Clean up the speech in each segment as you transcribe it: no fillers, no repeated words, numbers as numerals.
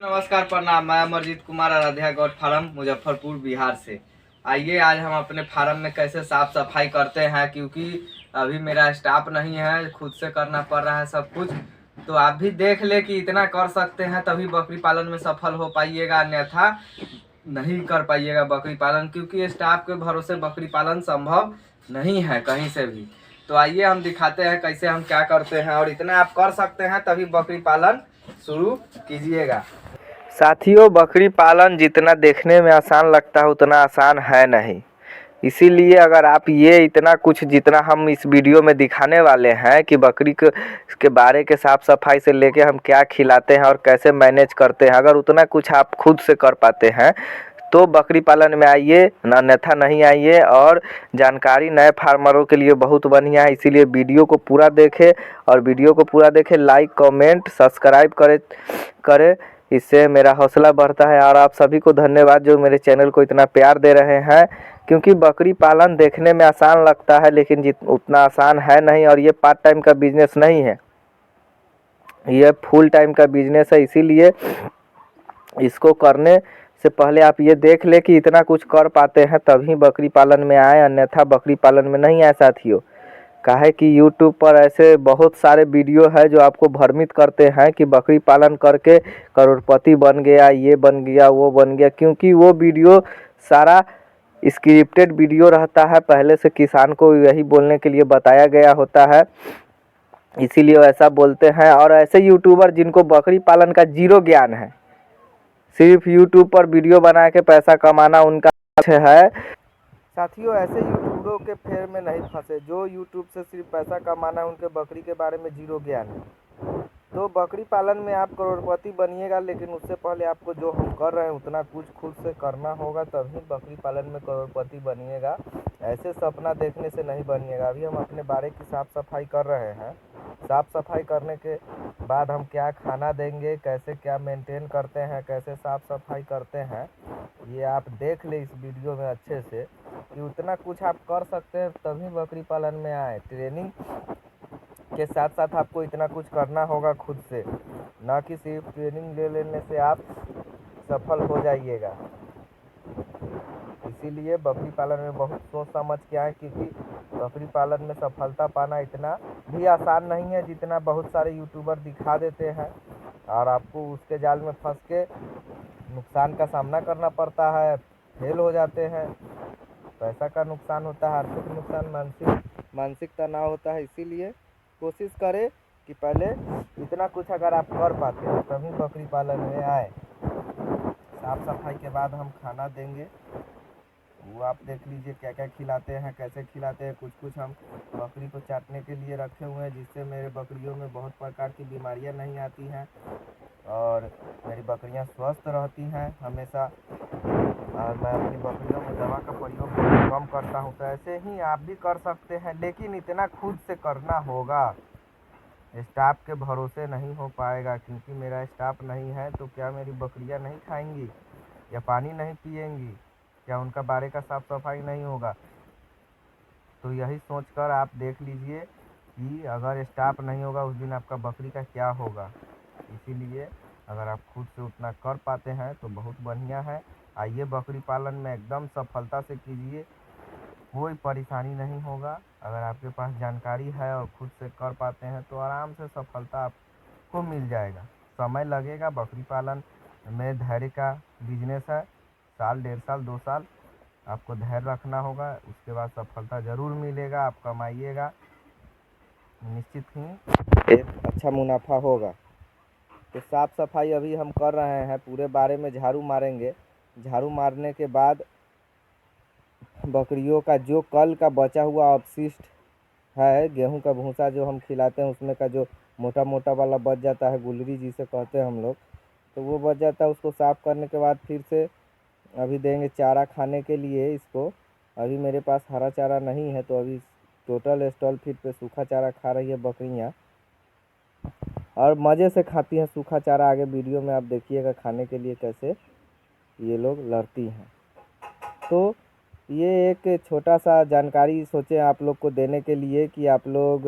नमस्कार प्रणाम। मैं अमरजीत कुमार, आराध्या गौट फार्म, मुजफ्फरपुर, बिहार से। आइए आज हम अपने फार्म में कैसे साफ सफाई करते हैं, क्योंकि अभी मेरा स्टाफ नहीं है, खुद से करना पड़ रहा है सब कुछ। तो आप भी देख ले कि इतना कर सकते हैं तभी बकरी पालन में सफल हो पाइएगा, अन्यथा नहीं कर पाइएगा बकरी पालन, क्योंकि स्टाफ के भरोसे बकरी पालन संभव नहीं है कहीं से भी। तो आइए हम दिखाते हैं कैसे हम क्या करते हैं, और इतना आप कर सकते हैं तभी बकरी पालन शुरू कीजिएगा। साथियों, बकरी पालन जितना देखने में आसान लगता है उतना आसान है नहीं। इसीलिए अगर आप ये इतना कुछ जितना हम इस वीडियो में दिखाने वाले हैं कि बकरी के बारे के साफ़ सफाई से लेके हम क्या खिलाते हैं और कैसे मैनेज करते हैं, अगर उतना कुछ आप खुद से कर पाते हैं तो बकरी पालन में आइए, अन्यथा नहीं आइए। और जानकारी नए फार्मरों के लिए बहुत बढ़िया है, इसीलिए वीडियो को पूरा देखें, और वीडियो को पूरा देखें, लाइक कमेंट सब्सक्राइब करें। इससे मेरा हौसला बढ़ता है। और आप सभी को धन्यवाद जो मेरे चैनल को इतना प्यार दे रहे हैं, क्योंकि बकरी पालन देखने में आसान लगता है लेकिन उतना आसान है नहीं। और ये पार्ट टाइम का बिजनेस नहीं है, ये फुल टाइम का बिजनेस है। इसीलिए इसको करने से पहले आप ये देख ले कि इतना कुछ कर पाते हैं तभी बकरी पालन में आए, अन्यथा बकरी पालन में नहीं आए साथियों। काहे कि यूट्यूब पर ऐसे बहुत सारे वीडियो है जो आपको भ्रमित करते हैं कि बकरी पालन करके करोड़पति बन गया, ये बन गया, वो बन गया, क्योंकि वो वीडियो सारा स्क्रिप्टेड वीडियो रहता है। पहले से किसान को यही बोलने के लिए बताया गया होता है, इसीलिए ऐसा बोलते हैं। और ऐसे यूट्यूबर जिनको बकरी पालन का जीरो ज्ञान है, सिर्फ यूट्यूब पर वीडियो बना के पैसा कमाना उनका है। साथियों, ऐसे यूट्यूबरों के फेर में नहीं फंसे जो यूट्यूब से सिर्फ पैसा कमाना है, उनके बकरी के बारे में जीरो ज्ञान है। तो बकरी पालन में आप करोड़पति बनिएगा, लेकिन उससे पहले आपको जो हम कर रहे हैं उतना कुछ खुद से करना होगा, तभी बकरी पालन में करोड़पति बनिएगा। ऐसे सपना देखने से नहीं बनिएगा। अभी हम अपने बारे की साफ़ सफाई कर रहे हैं। साफ़ सफाई करने के बाद हम क्या खाना देंगे, कैसे क्या मेंटेन करते हैं, कैसे साफ़ सफाई करते हैं, ये आप देख ले इस वीडियो में अच्छे से कि उतना कुछ आप कर सकते हैं तभी बकरी पालन में आए। ट्रेनिंग के साथ साथ आपको इतना कुछ करना होगा खुद से, ना कि सिर्फ ट्रेनिंग ले लेने से आप सफल हो जाइएगा। इसीलिए बकरी पालन में बहुत सोच समझ के आए, क्योंकि बकरी पालन में सफलता पाना इतना भी आसान नहीं है जितना बहुत सारे यूट्यूबर दिखा देते हैं, और आपको उसके जाल में फंस के नुकसान का सामना करना पड़ता है, फेल हो जाते हैं, पैसा का नुकसान होता है, आर्थिक नुकसान, मानसिक तनाव होता है। इसीलिए कोशिश करें कि पहले इतना कुछ अगर आप कर पाते हैं तभी बकरी पालन में आए। साफ़ सफाई के बाद हम खाना देंगे, वो आप देख लीजिए क्या क्या खिलाते हैं, कैसे खिलाते हैं। कुछ कुछ हम बकरी को चाटने के लिए रखे हुए हैं, जिससे मेरे बकरियों में बहुत प्रकार की बीमारियां नहीं आती हैं और मेरी बकरियां स्वस्थ रहती हैं हमेशा। और मैं अपनी बकरियों में दवा का प्रयोग कम करता हूँ। तो ऐसे ही आप भी कर सकते हैं, लेकिन इतना खुद से करना होगा। स्टाफ के भरोसे नहीं हो पाएगा, क्योंकि मेरा स्टाफ नहीं है। तो क्या मेरी बकरियां नहीं खाएंगी या पानी नहीं पिएंगी, क्या उनका बारे का साफ सफाई नहीं होगा? तो यही सोचकर आप देख लीजिए कि अगर स्टाफ नहीं होगा उस दिन आपका बकरी का क्या होगा। इसीलिए अगर आप खुद से उतना कर पाते हैं तो बहुत बढ़िया है। आइए बकरी पालन में एकदम सफलता से कीजिए, कोई परेशानी नहीं होगा। अगर आपके पास जानकारी है और खुद से कर पाते हैं तो आराम से सफलता आपको मिल जाएगा। समय लगेगा, बकरी पालन में धैर्य का बिजनेस है। साल, 1.5 साल, 2 साल आपको धैर्य रखना होगा, उसके बाद सफलता ज़रूर मिलेगा। आप कमाइएगा, निश्चित ही एक अच्छा मुनाफा होगा। तो साफ़ सफाई अभी हम कर रहे हैं, पूरे बारे में झाड़ू मारेंगे। झाड़ू मारने के बाद बकरियों का जो कल का बचा हुआ अपशिष्ट है, गेहूं का भूसा जो हम खिलाते हैं उसमें का जो मोटा मोटा वाला बच जाता है, गुलरी जिसे कहते हैं हम लोग, तो वो बच जाता है। उसको साफ़ करने के बाद फिर से अभी देंगे चारा खाने के लिए इसको। अभी मेरे पास हरा चारा नहीं है, तो अभी टोटल स्टॉल फीड पे सूखा चारा खा रही है बकरियाँ, और मज़े से खाती हैं सूखा चारा। आगे वीडियो में आप देखिएगा खाने के लिए कैसे ये लोग लड़ती हैं। तो ये एक छोटा सा जानकारी सोचे आप लोग को देने के लिए कि आप लोग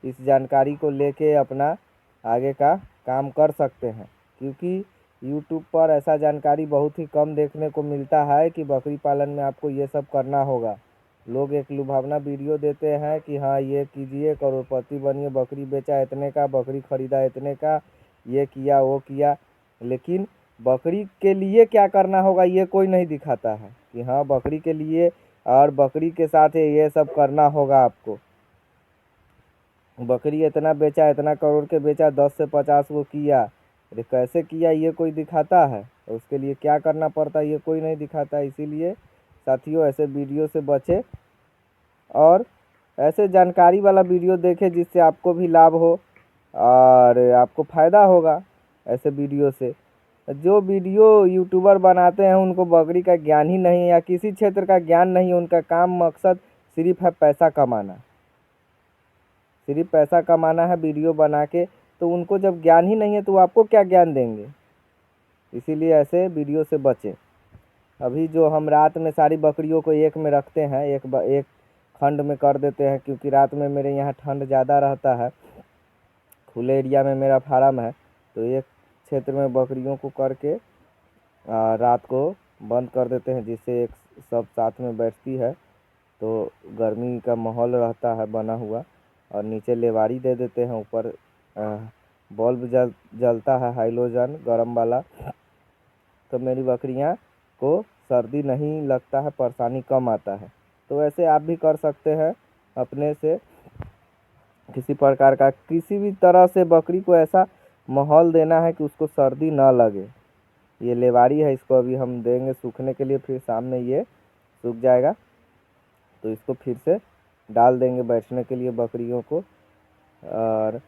इस जानकारी को लेके अपना आगे का काम कर सकते हैं, क्योंकि यूट्यूब पर ऐसा जानकारी बहुत ही कम देखने को मिलता है कि बकरी पालन में आपको ये सब करना होगा। लोग एक लुभावना वीडियो देते हैं कि हाँ ये कीजिए, करोड़पति बनिए, बकरी बेचा इतने का, बकरी खरीदा इतने का, ये किया वो किया, लेकिन बकरी के लिए क्या करना होगा ये कोई नहीं दिखाता है कि हाँ बकरी के लिए और बकरी के साथ ये सब करना होगा आपको। बकरी इतना बेचा, इतना करोड़ के बेचा, 10 से 50 वो किया, अरे कैसे किया ये कोई दिखाता है? उसके लिए क्या करना पड़ता है ये कोई नहीं दिखाता है। इसीलिए साथियों ऐसे वीडियो से बचें और ऐसे जानकारी वाला वीडियो देखें जिससे आपको भी लाभ हो और आपको फ़ायदा होगा। ऐसे वीडियो से जो वीडियो यूट्यूबर बनाते हैं उनको बकरी का ज्ञान ही नहीं है या किसी क्षेत्र का ज्ञान नहीं है। उनका काम मकसद सिर्फ है पैसा कमाना, सिर्फ पैसा कमाना है वीडियो बना के। तो उनको जब ज्ञान ही नहीं है तो वो आपको क्या ज्ञान देंगे? इसीलिए ऐसे वीडियो से बचें। अभी जो हम रात में सारी बकरियों को एक में रखते हैं, एक खंड में कर देते हैं, क्योंकि रात में मेरे यहाँ ठंड ज़्यादा रहता है। खुले एरिया में मेरा फार्म है, तो एक क्षेत्र में बकरियों को करके रात को बंद कर देते हैं, जिससे एक सब साथ में बैठती है तो गर्मी का माहौल रहता है बना हुआ। और नीचे लेवारी दे देते हैं, ऊपर बल्ब जलता है हाइलोजन गर्म वाला। तो मेरी बकरियां को सर्दी नहीं लगता है, परेशानी कम आता है। तो ऐसे आप भी कर सकते हैं अपने से। किसी प्रकार का किसी भी तरह से बकरी को ऐसा माहौल देना है कि उसको सर्दी ना लगे। ये लेवारी है, इसको अभी हम देंगे सूखने के लिए, फिर शाम में ये सूख जाएगा तो इसको फिर से डाल देंगे बैठने के लिए बकरियों को। और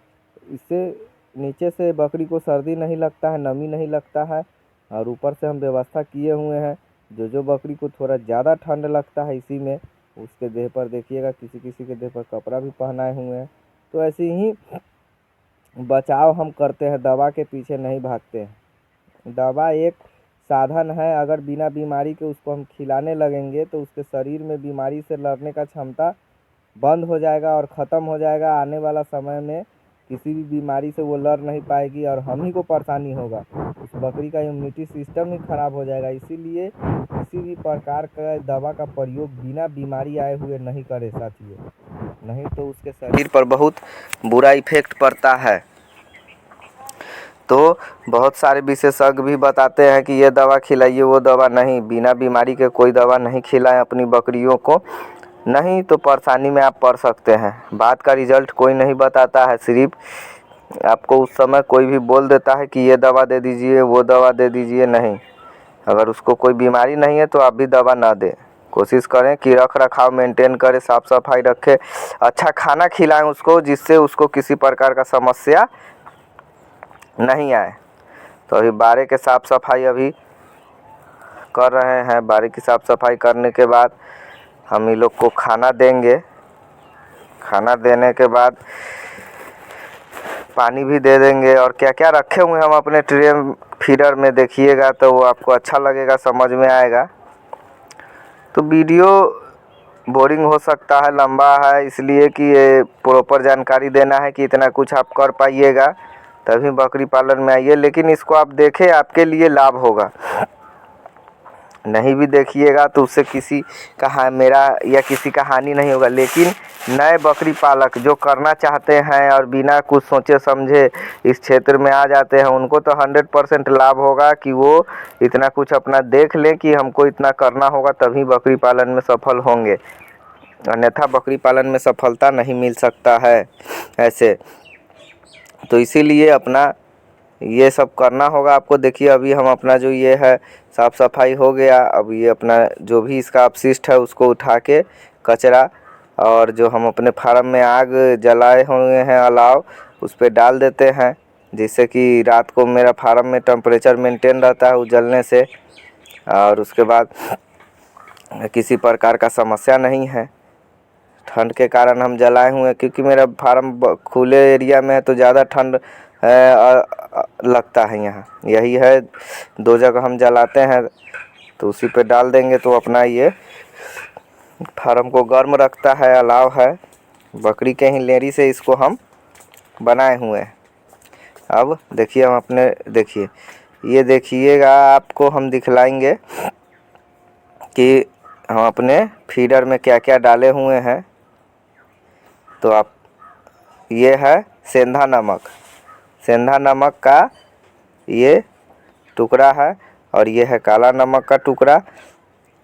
इससे नीचे से बकरी को सर्दी नहीं लगता है, नमी नहीं लगता है। और ऊपर से हम व्यवस्था किए हुए हैं, जो बकरी को थोड़ा ज़्यादा ठंड लगता है इसी में, उसके देह पर देखिएगा किसी किसी के देह पर कपड़ा भी पहनाए हुए हैं। तो ऐसे ही बचाव हम करते हैं, दवा के पीछे नहीं भागते हैं। दवा एक साधन है, अगर बिना बीमारी के उसको हम खिलाने लगेंगे तो उसके शरीर में बीमारी से लड़ने का क्षमता बंद हो जाएगा और ख़त्म हो जाएगा। आने वाला समय में किसी भी बीमारी से वो लड़ नहीं पाएगी और हम ही को परेशानी होगा, उस बकरी का इम्यूनिटी सिस्टम ही खराब हो जाएगा। इसीलिए किसी भी प्रकार का दवा का प्रयोग बिना बीमारी आए हुए नहीं करें साथियों, नहीं तो उसके शरीर पर बहुत बुरा इफेक्ट पड़ता है। तो बहुत सारे विशेषज्ञ भी बताते हैं कि ये दवा खिलाइए, वो दवा नहीं, बिना बीमारी के कोई दवा नहीं खिलाएं अपनी बकरियों को, नहीं तो परेशानी में आप पड़ सकते हैं। बात का रिजल्ट कोई नहीं बताता है, सिर्फ आपको उस समय कोई भी बोल देता है कि ये दवा दे दीजिए, वो दवा दे दीजिए, नहीं। अगर उसको कोई बीमारी नहीं है तो आप भी दवा ना दें। कोशिश करें कि रख रखाव मेंटेन करें, साफ़ सफाई रखें, अच्छा खाना खिलाएं उसको, जिससे उसको किसी प्रकार का समस्या नहीं आए। तो अभी बाड़े के साफ़ सफाई अभी कर रहे हैं। बाड़े की साफ़ सफाई करने के बाद हम इन लोग को खाना देंगे। खाना देने के बाद पानी भी दे देंगे। और क्या क्या रखे हुए हम अपने ट्रे फीडर में देखिएगा तो वो आपको अच्छा लगेगा, समझ में आएगा। तो वीडियो बोरिंग हो सकता है, लंबा है, इसलिए कि ये प्रॉपर जानकारी देना है कि इतना कुछ आप कर पाइएगा तभी बकरी पालन में आइए। लेकिन इसको आप देखें, आपके लिए लाभ होगा। नहीं भी देखिएगा तो उससे किसी का मेरा या किसी का हानि नहीं होगा। लेकिन नए बकरी पालक जो करना चाहते हैं और बिना कुछ सोचे समझे इस क्षेत्र में आ जाते हैं, उनको तो 100% लाभ होगा कि वो इतना कुछ अपना देख लें कि हमको इतना करना होगा तभी बकरी पालन में सफल होंगे, अन्यथा बकरी पालन में सफलता नहीं मिल सकता है ऐसे। तो इसीलिए अपना ये सब करना होगा आपको। देखिए अभी हम अपना जो ये है साफ़ सफाई हो गया। अब ये अपना जो भी इसका अपशिष्ट है उसको उठा के कचरा, और जो हम अपने फार्म में आग जलाए हुए हैं अलाव, उस पर डाल देते हैं, जिससे कि रात को मेरा फार्म में टेम्परेचर मेंटेन रहता है उजलने से। और उसके बाद किसी प्रकार का समस्या नहीं है। ठंड के कारण हम जलाए हुए हैं, क्योंकि मेरा फार्म खुले एरिया में है तो ज़्यादा ठंड लगता है यहाँ। यही है 2 जगह हम जलाते हैं, तो उसी पे डाल देंगे तो अपना ये फार्म को गर्म रखता है। अलाव है बकरी के ही लेरी से इसको हम बनाए हुए हैं। अब देखिए हम अपने देखिए ये देखिएगा, आपको हम दिखलाएंगे कि हम अपने फीडर में क्या क्या डाले हुए हैं। तो आप, ये है सेंधा नमक, सेंधा नमक का ये टुकड़ा है, और ये है काला नमक का टुकड़ा।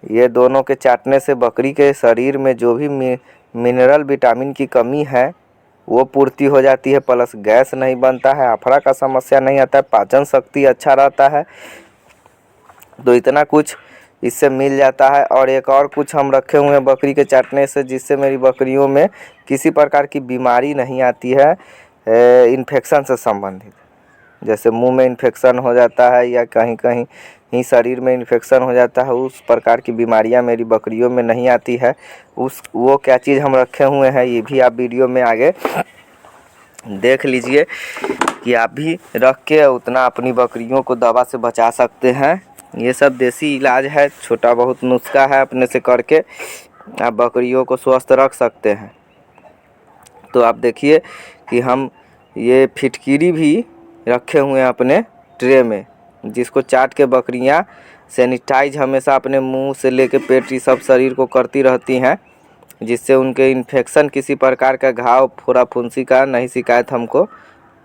ये दोनों के चाटने से बकरी के शरीर में जो भी मिनरल विटामिन की कमी है वो पूर्ति हो जाती है, प्लस गैस नहीं बनता है, अफरा का समस्या नहीं आता है, पाचन शक्ति अच्छा रहता है। तो इतना कुछ इससे मिल जाता है। और एक और कुछ हम रखे हुए हैं बकरी के चाटने से, जिससे मेरी बकरियों में किसी प्रकार की बीमारी नहीं आती है इन्फेक्शन से संबंधित। जैसे मुंह में इन्फेक्शन हो जाता है या कहीं कहीं ही शरीर में इन्फेक्शन हो जाता है, उस प्रकार की बीमारियां मेरी बकरियों में नहीं आती है। वो क्या चीज़ हम रखे हुए हैं ये भी आप वीडियो में आगे देख लीजिए कि आप भी रख के उतना अपनी बकरियों को दवा से बचा सकते हैं। ये सब देसी इलाज है, छोटा बहुत नुस्खा है, अपने से करके आप बकरियों को स्वस्थ रख सकते हैं। तो आप देखिए कि हम ये फिटकिरी भी रखे हुए हैं अपने ट्रे में, जिसको चाट के बकरियां सैनिटाइज हमेशा अपने मुंह से लेके पेट ही सब शरीर को करती रहती हैं, जिससे उनके इन्फेक्शन किसी प्रकार का घाव फोड़ा फुंसी का नहीं शिकायत हमको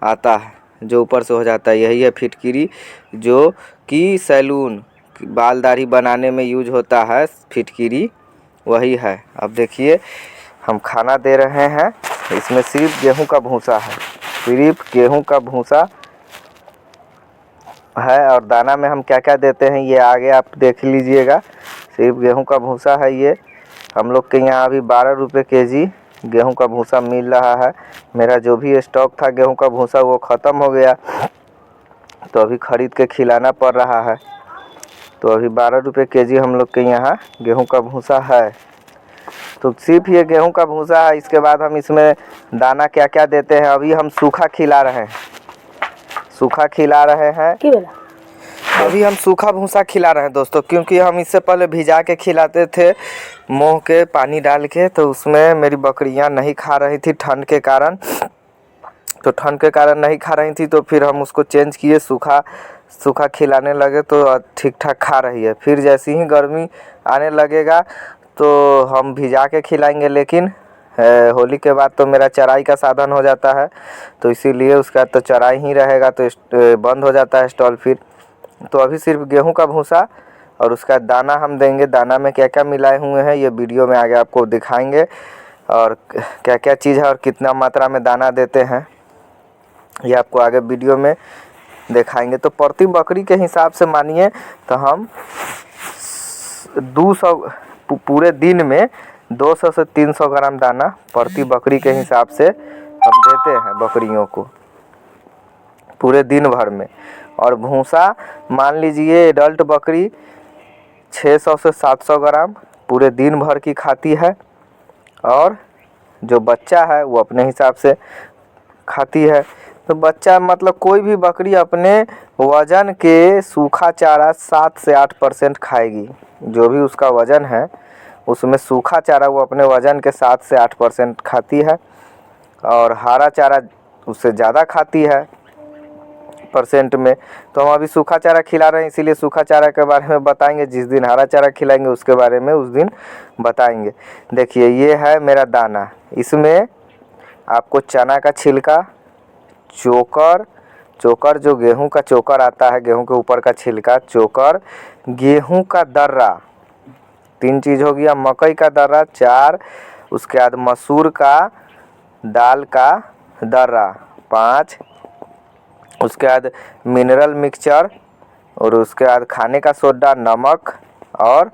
आता है, जो ऊपर से हो जाता है। यही है फिटकिरी, जो कि सैलून बाल दाढ़ी बनाने में यूज होता है, फिटकिरी वही है। अब देखिए हम खाना दे रहे हैं, इसमें सिर्फ गेहूं का भूसा है, सिर्फ गेहूं का भूसा है। और दाना में हम क्या क्या देते हैं ये आगे आप देख लीजिएगा। सिर्फ गेहूं का भूसा है। ये हम लोग के यहाँ अभी 12 रुपये केजी गेहूं का भूसा मिल रहा है। मेरा जो भी स्टॉक था गेहूं का भूसा वो ख़त्म हो गया, तो अभी ख़रीद के खिलाना पड़ रहा है। तो अभी 12 रुपये केजी हम लोग के यहाँ गेहूं का भूसा है। तो सिर्फ ये गेहूं का भूसा है। इसके बाद हम इसमें दाना क्या क्या देते हैं, अभी हम सूखा खिला रहे हैं, सूखा खिला रहे हैं। अभी हम सूखा भूसा खिला रहे हैं दोस्तों, क्योंकि हम इससे पहले भिजा के खिलाते थे मोह के पानी डाल के, तो उसमें मेरी बकरियां नहीं खा रही थी ठंड के कारण। तो ठंड के कारण नहीं खा रही थी, तो फिर हम उसको चेंज किए, सूखा खिलाने लगे, तो ठीक ठाक खा रही है। फिर जैसे ही गर्मी आने लगेगा तो हम भिजा के खिलाएंगे, लेकिन होली के बाद तो मेरा चराई का साधन हो जाता है, तो इसीलिए उसका तो चराई ही रहेगा, तो बंद हो जाता है स्टॉल फिर। तो अभी सिर्फ गेहूं का भूसा और उसका दाना हम देंगे। दाना में क्या क्या मिलाए हुए हैं ये वीडियो में आगे आपको दिखाएंगे, और क्या क्या चीज़ है और कितना मात्रा में दाना देते हैं ये आपको आगे वीडियो में दिखाएंगे। तो प्रति बकरी के हिसाब से मानिए तो हम 200 पूरे दिन में 200 से 300 ग्राम दाना प्रति बकरी के हिसाब से हम देते हैं बकरियों को पूरे दिन भर में। और भूसा मान लीजिए एडल्ट बकरी 600 से 700 ग्राम पूरे दिन भर की खाती है, और जो बच्चा है वो अपने हिसाब से खाती है। तो बच्चा मतलब कोई भी बकरी अपने वज़न के सूखा चारा 7 से 8% खाएगी। जो भी उसका वज़न है उसमें सूखा चारा वो अपने वज़न के 7 से 8% खाती है, और हरा चारा उससे ज़्यादा खाती है परसेंट में। तो हम अभी सूखा चारा खिला रहे हैं, इसीलिए सूखा चारा के बारे में बताएंगे। जिस दिन हरा चारा खिलाएंगे उसके बारे में उस दिन बताएंगे। देखिए ये है मेरा दाना, इसमें आपको चना का छिलका, चोकर जो गेहूं का चोकर आता है, गेहूं के ऊपर का छिलका, चोकर, गेहूं का दर्रा, 3 चीज़ हो गया, मकई का दर्रा 4, उसके बाद मसूर का दाल का दर्रा 5, उसके बाद मिनरल मिक्सचर, और उसके बाद खाने का सोडा, नमक, और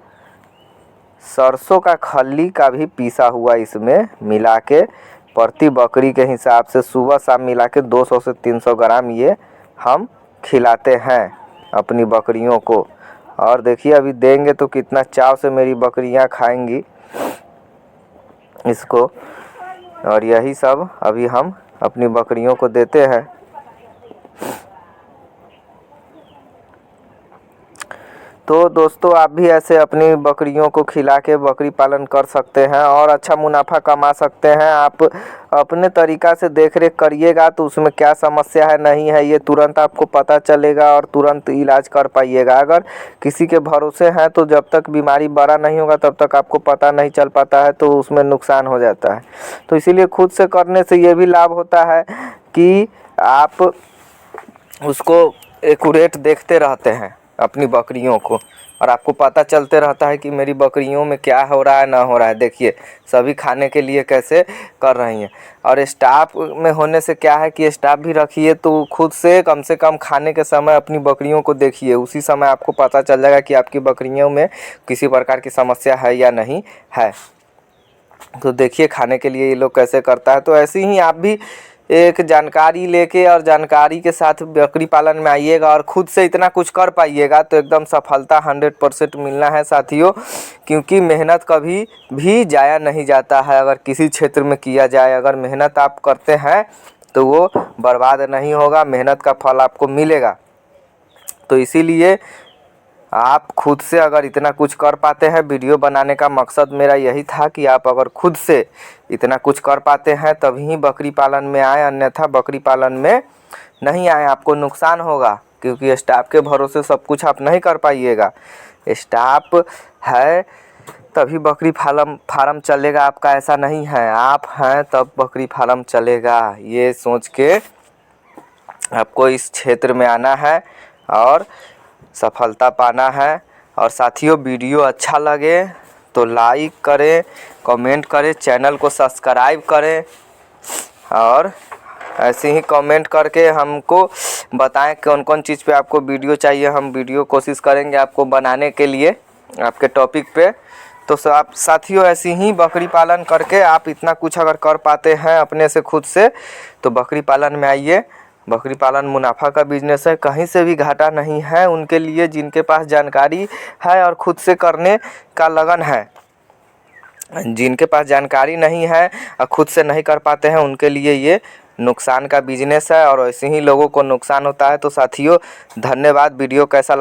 सरसों का खल्ली का भी पीसा हुआ इसमें मिला के प्रति बकरी के हिसाब से सुबह शाम मिला के 200 से 300 ग्राम ये हम खिलाते हैं अपनी बकरियों को। और देखिए अभी देंगे तो कितना चाव से मेरी बकरियां खाएंगी इसको। और यही सब अभी हम अपनी बकरियों को देते हैं। तो दोस्तों आप भी ऐसे अपनी बकरियों को खिला के बकरी पालन कर सकते हैं और अच्छा मुनाफा कमा सकते हैं। आप अपने तरीक़ा से देख रेख करिएगा तो उसमें क्या समस्या है नहीं है ये तुरंत आपको पता चलेगा और तुरंत इलाज कर पाइएगा। अगर किसी के भरोसे हैं तो जब तक बीमारी बड़ा नहीं होगा तब तक आपको पता नहीं चल पाता है, तो उसमें नुकसान हो जाता है। तो इसीलिए खुद से करने से ये भी लाभ होता है कि आप उसको एक्यूरेट देखते रहते हैं अपनी बकरियों को, और आपको पता चलते रहता है कि मेरी बकरियों में क्या हो रहा है ना हो रहा है। देखिए सभी खाने के लिए कैसे कर रही हैं। और स्टाफ में होने से क्या है कि स्टाफ भी रखिए तो खुद से कम खाने के समय अपनी बकरियों को देखिए, उसी समय आपको पता चल जाएगा कि आपकी बकरियों में किसी प्रकार की समस्या है या नहीं है। तो देखिए खाने के लिए ये लोग कैसे करता है। तो ऐसे ही आप भी एक जानकारी लेके और जानकारी के साथ बकरी पालन में आइएगा और खुद से इतना कुछ कर पाइएगा तो एकदम सफलता 100% मिलना है साथियों। क्योंकि मेहनत कभी भी जाया नहीं जाता है। अगर किसी क्षेत्र में किया जाए, अगर मेहनत आप करते हैं तो वो बर्बाद नहीं होगा, मेहनत का फल आपको मिलेगा। तो इसीलिए आप खुद से अगर इतना कुछ कर पाते हैं, वीडियो बनाने का मकसद मेरा यही था कि आप अगर खुद से इतना कुछ कर पाते हैं तभी बकरी पालन में आए, अन्यथा बकरी पालन में नहीं आए, आपको नुकसान होगा। क्योंकि स्टाफ के भरोसे सब कुछ आप नहीं कर पाइएगा। स्टाफ है तभी बकरी फार्म चलेगा आपका, ऐसा नहीं है। आप हैं तब बकरी फार्म चलेगा। ये सोच के आपको इस क्षेत्र में आना है और सफलता पाना है। और साथियों वीडियो अच्छा लगे तो लाइक करें, कमेंट करें, चैनल को सब्सक्राइब करें और ऐसे ही कमेंट करके हमको बताएं कौन कौन चीज़ पे आपको वीडियो चाहिए। हम वीडियो कोशिश करेंगे आपको बनाने के लिए आपके टॉपिक पे। तो आप साथियों ऐसे ही बकरी पालन करके आप इतना कुछ अगर कर पाते हैं अपने से खुद से तो बकरी पालन में आइए। बकरी पालन मुनाफा का बिजनेस है, कहीं से भी घाटा नहीं है उनके लिए जिनके पास जानकारी है और खुद से करने का लगन है। जिनके पास जानकारी नहीं है और खुद से नहीं कर पाते हैं उनके लिए ये नुकसान का बिजनेस है और ऐसे ही लोगों को नुकसान होता है। तो साथियों धन्यवाद। वीडियो कैसा